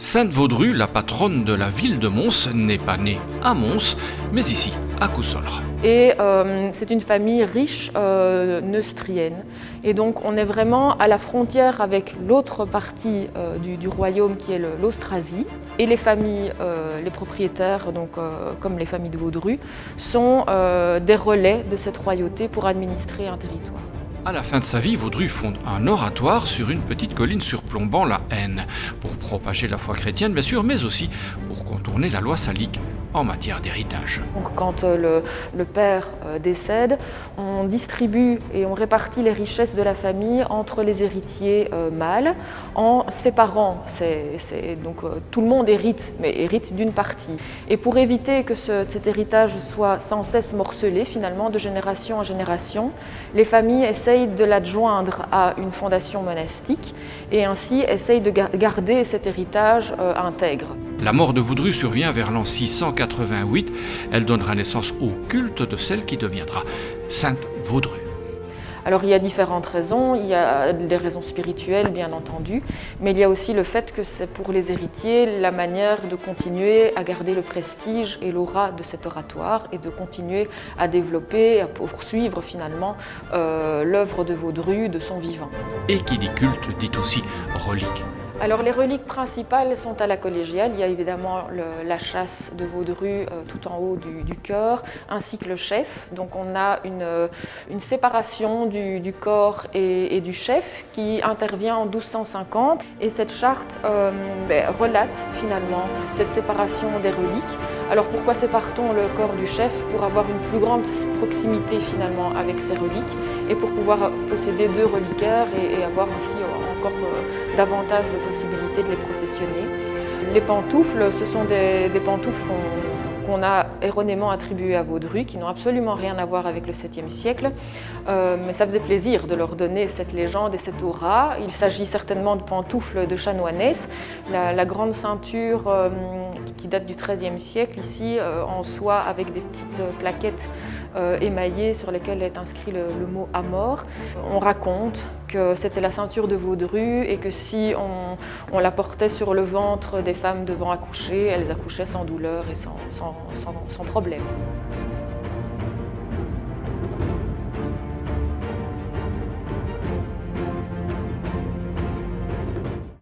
Sainte Vaudrue, la patronne de la ville de Mons, n'est pas née à Mons, mais ici, à Cousolre. Et c'est une famille riche neustrienne. Et donc on est vraiment à la frontière avec l'autre partie du royaume qui est l'Austrasie. Et les familles, les propriétaires, donc, comme les familles de Vaudrue, sont des relais de cette royauté pour administrer un territoire. À la fin de sa vie, Vaudrue fonde un oratoire sur une petite colline surplombant la Haine, pour propager la foi chrétienne bien sûr, mais aussi pour contourner la loi salique en matière d'héritage. Donc, quand le père décède, on distribue et on répartit les richesses de la famille entre les héritiers mâles en séparant. Donc, tout le monde hérite, mais hérite d'une partie. Et pour éviter que cet héritage soit sans cesse morcelé finalement de génération en génération, les familles essayent de l'adjoindre à une fondation monastique et ainsi essayent de garder cet héritage intègre. La mort de Vaudrue survient vers l'an 688. Elle donnera naissance au culte de celle qui deviendra Sainte Vaudrue. Alors il y a différentes raisons, il y a des raisons spirituelles bien entendu, mais il y a aussi le fait que c'est pour les héritiers la manière de continuer à garder le prestige et l'aura de cet oratoire et de continuer à développer, à poursuivre finalement l'œuvre de Vaudrue de son vivant. Et qui dit culte dit aussi relique. Alors les reliques principales sont à la collégiale. Il y a évidemment la châsse de Vaudrue tout en haut du chœur, ainsi que le chef. Donc on a une séparation du corps et du chef qui intervient en 1250. Et cette charte relate finalement cette séparation des reliques. Alors pourquoi sépare-t-on le corps du chef? Pour avoir une plus grande proximité finalement avec ses reliques et pour pouvoir posséder deux reliquaires et avoir ainsi encore davantage de possibilités de les processionner. Les pantoufles, ce sont des pantoufles qu'on a erronément attribuées à Vaudrue, qui n'ont absolument rien à voir avec le 7e siècle, mais ça faisait plaisir de leur donner cette légende et cette aura. Il s'agit certainement de pantoufles de chanoinesses. La grande ceinture qui date du XIIIe siècle, ici en soie avec des petites plaquettes émaillées sur lesquelles est inscrit le mot « Amor ». On raconte que c'était la ceinture de Vaudrue et que si on la portait sur le ventre des femmes devant accoucher, elles accouchaient sans douleur et sans problème.